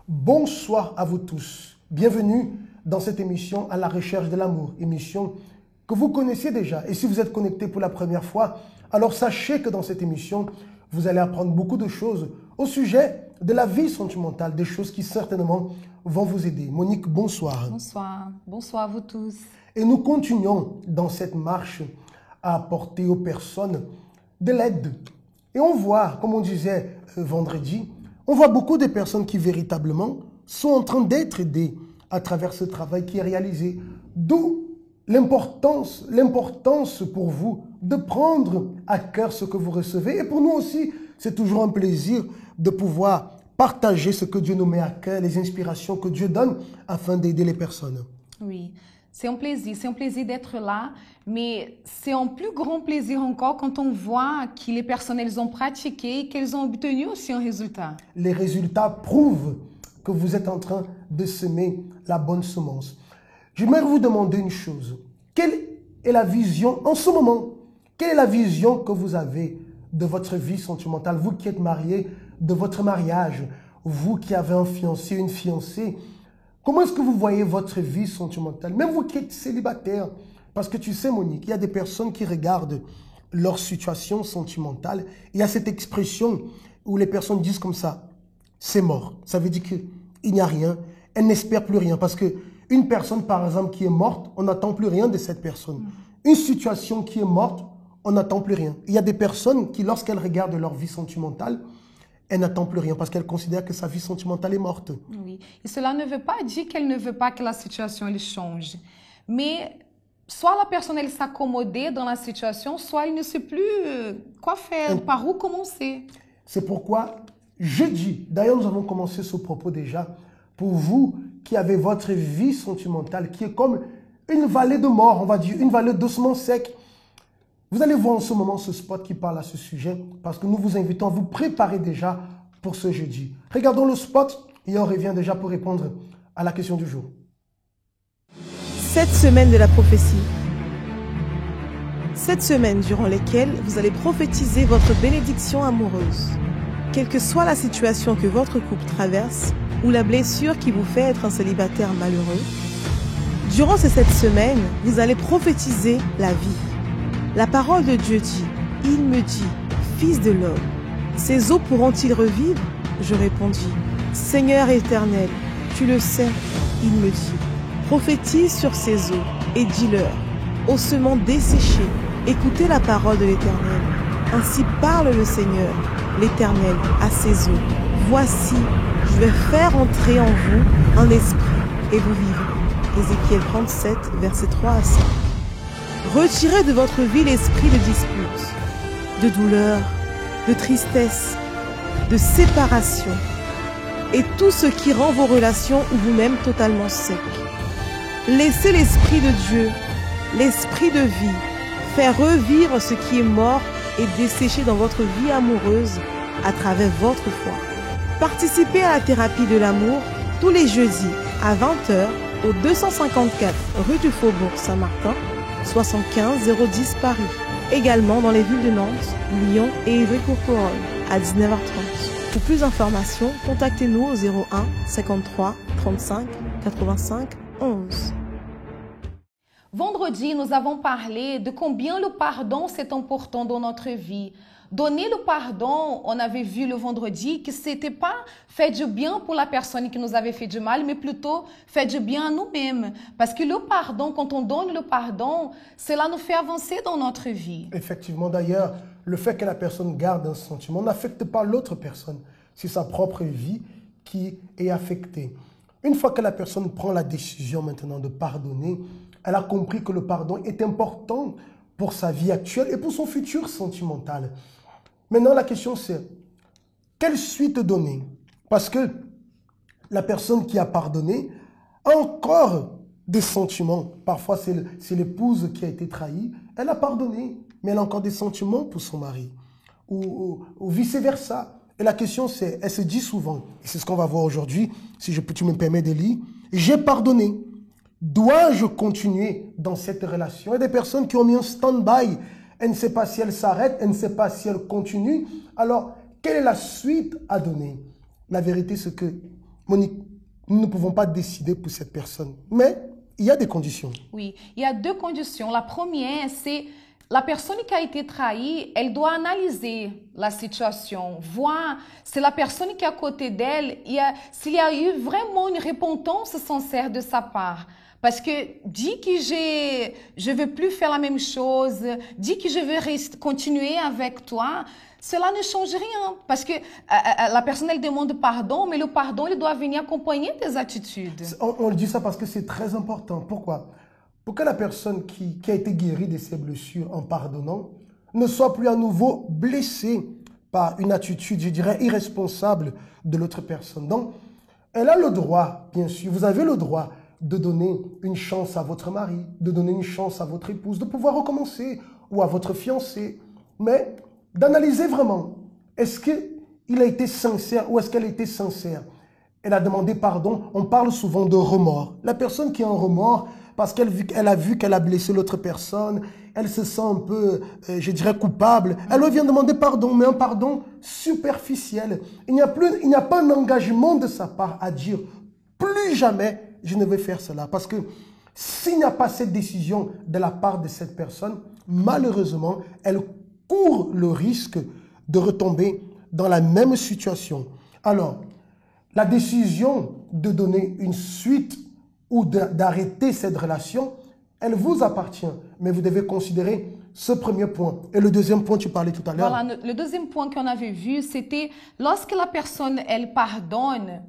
Bonsoir à vous tous. Bienvenue dans cette émission à la recherche de l'amour, émission que vous connaissez déjà. Et si vous êtes connecté pour la première fois, alors sachez que dans cette émission, vous allez apprendre beaucoup de choses au sujet de la vie sentimentale, des choses qui certainement vont vous aider. Monique, bonsoir. Bonsoir. Bonsoir à vous tous. Et nous continuons dans cette marche à apporter aux personnes de l'aide. Et on voit, comme on disait vendredi, on voit beaucoup de personnes qui véritablement sont en train d'être aidées à travers ce travail qui est réalisé. D'où l'importance pour vous de prendre à cœur ce que vous recevez. Et pour nous aussi, c'est toujours un plaisir de pouvoir partager ce que Dieu nous met à cœur, les inspirations que Dieu donne afin d'aider les personnes. Oui, c'est un plaisir d'être là, mais c'est un plus grand plaisir encore quand on voit que les personnes elles ont pratiqué et qu'elles ont obtenu aussi un résultat. Les résultats prouvent que vous êtes en train de semer la bonne semence. J'aimerais vous demander une chose. Quelle est la vision en ce moment? Quelle est la vision que vous avez de votre vie sentimentale? Vous qui êtes marié, de votre mariage, vous qui avez un fiancé, une fiancée, comment est-ce que vous voyez votre vie sentimentale? Même vous qui êtes célibataire, parce que tu sais Monique, il y a des personnes qui regardent leur situation sentimentale. Il y a cette expression où les personnes disent comme ça, c'est mort. Ça veut dire qu'il n'y a rien, elles n'espèrent plus rien. Parce qu'une personne par exemple qui est morte, on n'attend plus rien de cette personne. Une situation qui est morte, on n'attend plus rien. Il y a des personnes qui lorsqu'elles regardent leur vie sentimentale, elle n'attend plus rien parce qu'elle considère que sa vie sentimentale est morte. Oui. Et cela ne veut pas dire qu'elle ne veut pas que la situation elle change. Mais soit la personne elle s'accommoder dans la situation, soit elle ne sait plus quoi faire, par où commencer. C'est pourquoi jeudi, d'ailleurs nous avons commencé ce propos déjà, pour vous qui avez votre vie sentimentale qui est comme une vallée de mort, on va dire, une vallée d'ossements secs. Vous allez voir en ce moment ce spot qui parle à ce sujet parce que nous vous invitons à vous préparer déjà pour ce jeudi. Regardons le spot et on revient déjà pour répondre à la question du jour. Cette semaine de la prophétie. Cette semaine durant laquelle vous allez prophétiser votre bénédiction amoureuse. Quelle que soit la situation que votre couple traverse ou la blessure qui vous fait être un célibataire malheureux, durant ces 7 semaines, vous allez prophétiser la vie. La parole de Dieu dit, « Il me dit, fils de l'homme, ces eaux pourront-ils revivre ?» Je répondis, « Seigneur éternel, tu le sais. » Il me dit, « Prophétise sur ces eaux et dis-leur, ossements desséchés, écoutez la parole de l'Éternel. Ainsi parle le Seigneur, l'Éternel, à ces eaux. Voici, je vais faire entrer en vous un esprit et vous vivrez. » Ézéchiel 37, versets 3 à 5. Retirez de votre vie l'esprit de dispute, de douleur, de tristesse, de séparation et tout ce qui rend vos relations ou vous-même totalement secs. Laissez l'Esprit de Dieu, l'Esprit de vie, faire revivre ce qui est mort et desséché dans votre vie amoureuse à travers votre foi. Participez à la thérapie de l'amour tous les jeudis à 20 h au 254 rue du Faubourg Saint-Martin, 75 010 Paris. Également dans les villes de Nantes, Lyon et Ivry-Courcouronnes à 19 h 30. Pour plus d'informations, contactez-nous au 01 53 35 85 11. Vendredi, nous avons parlé de combien le pardon c'est important dans notre vie. Donner le pardon, on avait vu le vendredi que c'était pas faire du bien pour la personne qui nous avait fait du mal, mais plutôt faire du bien à nous-mêmes. Parce que le pardon, quand on donne le pardon, cela nous fait avancer dans notre vie. Effectivement, d'ailleurs, le fait que la personne garde un sentiment n'affecte pas l'autre personne. C'est sa propre vie qui est affectée. Une fois que la personne prend la décision maintenant de pardonner, elle a compris que le pardon est important pour sa vie actuelle et pour son futur sentimental. Maintenant, la question c'est, quelle suite donner? Parce que la personne qui a pardonné a encore des sentiments. Parfois, c'est l'épouse qui a été trahie. Elle a pardonné, mais elle a encore des sentiments pour son mari. Ou vice-versa. Et la question c'est, elle se dit souvent, et c'est ce qu'on va voir aujourd'hui, si tu me permets d'Élie, j'ai pardonné. Dois-je continuer dans cette relation? Il y a des personnes qui ont mis un stand-by. Elle ne sait pas si elle s'arrête, elle ne sait pas si elle continue. Alors, quelle est la suite à donner? La vérité, c'est que, Monique, nous ne pouvons pas décider pour cette personne. Mais il y a des conditions. Oui, il y a deux conditions. La première, c'est la personne qui a été trahie, elle doit analyser la situation, voir si la personne qui est à côté d'elle, s'il y a eu vraiment une repentance sincère de sa part. Parce que dit que je ne veux plus faire la même chose, dit que je veux continuer avec toi, cela ne change rien. Parce que la personne, elle demande pardon, mais le pardon, il doit venir accompagner des attitudes. On dit ça parce que c'est très important. Pourquoi? Pour que la personne qui a été guérie de ses blessures en pardonnant ne soit plus à nouveau blessée par une attitude, je dirais, irresponsable de l'autre personne. Donc, elle a le droit, bien sûr, vous avez le droit de donner une chance à votre mari, de donner une chance à votre épouse, de pouvoir recommencer, ou à votre fiancé, mais d'analyser vraiment, est-ce qu'il a été sincère ou est-ce qu'elle a été sincère? Elle a demandé pardon, on parle souvent de remords. La personne qui a un remords, parce qu'elle a vu qu'elle a blessé l'autre personne, elle se sent un peu, je dirais, coupable, elle vient demander pardon, mais un pardon superficiel. Il n'y a pas un engagement de sa part à dire, plus jamais je ne vais faire cela. Parce que s'il n'y a pas cette décision de la part de cette personne, malheureusement, elle court le risque de retomber dans la même situation. Alors, la décision de donner une suite ou d'arrêter cette relation, elle vous appartient. Mais vous devez considérer ce premier point. Et le deuxième point, tu parlais tout à l'heure. Voilà, le deuxième point qu'on avait vu, c'était lorsque la personne, elle pardonne,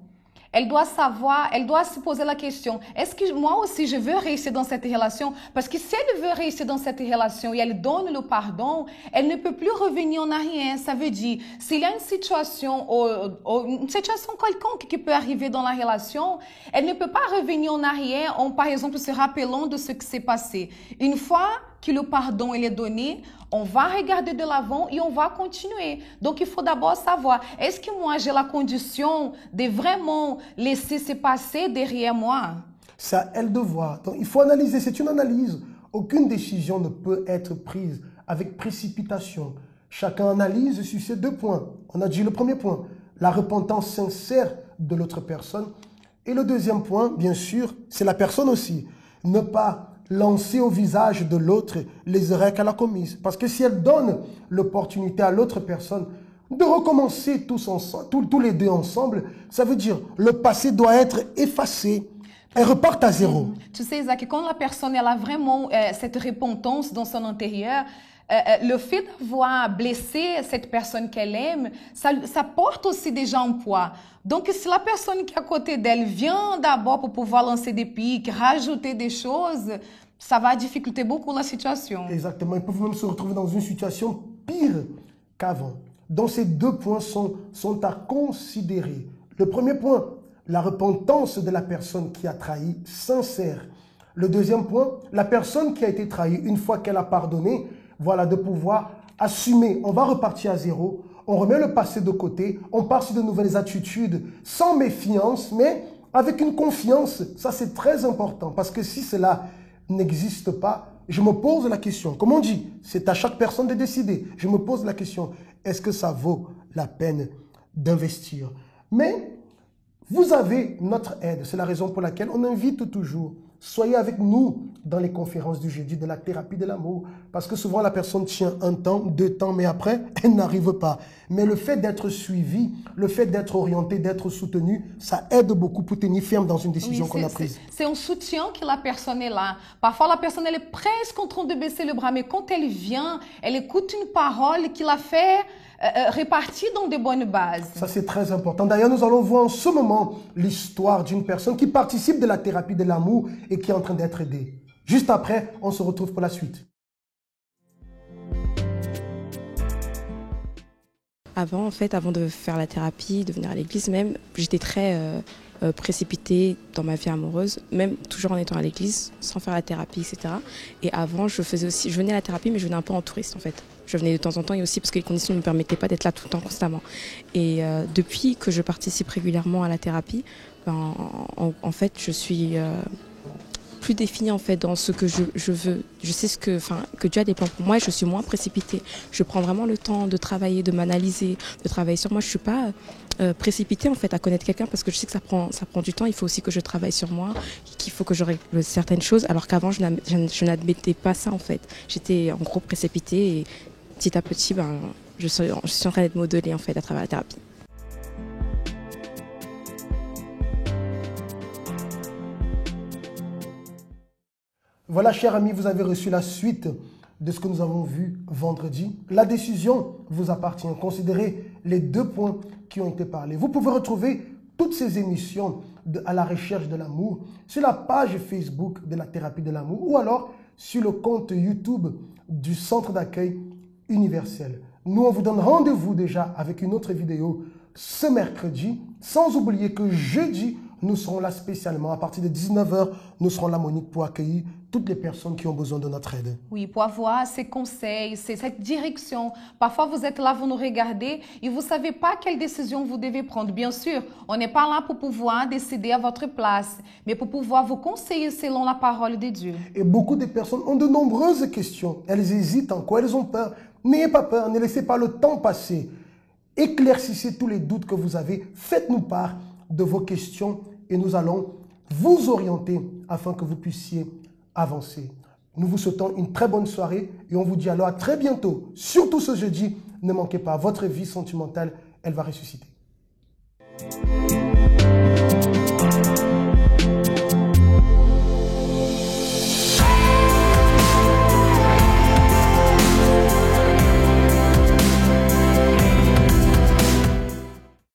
elle doit savoir, elle doit se poser la question, est-ce que moi aussi je veux réussir dans cette relation? Parce que si elle veut réussir dans cette relation et elle donne le pardon, elle ne peut plus revenir en arrière. Ça veut dire, s'il y a une situation quelconque qui peut arriver dans la relation, elle ne peut pas revenir en arrière en, par exemple, se rappelant de ce qui s'est passé. Une fois que le pardon il est donné, on va regarder de l'avant et on va continuer. Donc, il faut d'abord savoir, est-ce que moi, j'ai la condition de vraiment laisser se passer derrière moi? C'est à elle de voir. Donc, il faut analyser, c'est une analyse. Aucune décision ne peut être prise avec précipitation. Chacun analyse sur ces deux points. On a dit le premier point, la repentance sincère de l'autre personne. Et le deuxième point, bien sûr, c'est la personne aussi. Ne pas lancer au visage de l'autre les erreurs qu'elle a commises. Parce que si elle donne l'opportunité à l'autre personne de recommencer tous les deux ensemble, ça veut dire le passé doit être effacé. Elle repart à zéro. Tu sais, Isaac, quand la personne elle a vraiment cette repentance dans son intérieur, le fait d'avoir blessé cette personne qu'elle aime, ça porte aussi déjà un poids. Donc, si la personne qui est à côté d'elle vient d'abord pour pouvoir lancer des piques, rajouter des choses, ça va difficulter beaucoup la situation. Exactement. Ils peuvent même se retrouver dans une situation pire qu'avant. Donc, ces deux points sont à considérer. Le premier point, la repentance de la personne qui a trahi, sincère. Le deuxième point, la personne qui a été trahie, une fois qu'elle a pardonné, voilà, de pouvoir assumer. On va repartir à zéro, on remet le passé de côté, on part sur de nouvelles attitudes, sans méfiance, mais avec une confiance. Ça, c'est très important, parce que si cela n'existe pas, je me pose la question. Comme on dit, c'est à chaque personne de décider. Je me pose la question, est-ce que ça vaut la peine d'investir? Mais vous avez notre aide. C'est la raison pour laquelle on invite toujours. Soyez avec nous dans les conférences du jeudi de la thérapie de l'amour. Parce que souvent la personne tient un temps, 2 temps, mais après, elle n'arrive pas. Mais le fait d'être suivi, le fait d'être orienté, d'être soutenu, ça aide beaucoup pour tenir ferme dans une décision qu'on a prise. C'est un soutien que la personne est là. Parfois, la personne elle est presque en train de baisser le bras, mais quand elle vient, elle écoute une parole qui la fait répartie dans de bonnes bases. Ça, c'est très important. D'ailleurs, nous allons voir en ce moment l'histoire d'une personne qui participe de la thérapie de l'amour et qui est en train d'être aidée. Juste après, on se retrouve pour la suite. Avant de faire la thérapie, de venir à l'église même, j'étais très précipitée dans ma vie amoureuse, même toujours en étant à l'église, sans faire la thérapie, etc. Et avant, je venais à la thérapie, mais je venais un peu en touriste en fait. Je venais de temps en temps et aussi parce que les conditions ne me permettaient pas d'être là tout le temps constamment. Et depuis que je participe régulièrement à la thérapie, en fait, je suis plus définie en fait dans ce que je veux. Je sais que Dieu a des plans pour moi et je suis moins précipitée. Je prends vraiment le temps de travailler, de m'analyser, de travailler sur moi. Je suis pas précipitée en fait à connaître quelqu'un parce que je sais que ça prend du temps. Il faut aussi que je travaille sur moi, qu'il faut que je règle certaines choses. Alors qu'avant je n'admettais pas ça en fait. J'étais en gros précipitée et petit à petit je suis en train d'être modelée en fait à travers la thérapie. Voilà, chers amis, vous avez reçu la suite de ce que nous avons vu vendredi. La décision vous appartient. Considérez les 2 points qui ont été parlés. Vous pouvez retrouver toutes ces émissions à la recherche de l'amour sur la page Facebook de la thérapie de l'amour ou alors sur le compte YouTube du Centre d'accueil universel. Nous, on vous donne rendez-vous déjà avec une autre vidéo ce mercredi, sans oublier que jeudi, nous serons là spécialement. À partir de 19 h, nous serons là, Monique, pour accueillir toutes les personnes qui ont besoin de notre aide. Oui, pour avoir ces conseils, cette direction. Parfois, vous êtes là, vous nous regardez et vous ne savez pas quelle décision vous devez prendre. Bien sûr, on n'est pas là pour pouvoir décider à votre place, mais pour pouvoir vous conseiller selon la parole de Dieu. Et beaucoup de personnes ont de nombreuses questions. Elles hésitent encore, elles ont peur. N'ayez pas peur, ne laissez pas le temps passer. Éclaircissez tous les doutes que vous avez. Faites-nous part de vos questions et nous allons vous orienter afin que vous puissiez avancer. Nous vous souhaitons une très bonne soirée et on vous dit alors à très bientôt. Surtout ce jeudi, ne manquez pas, votre vie sentimentale, elle va ressusciter.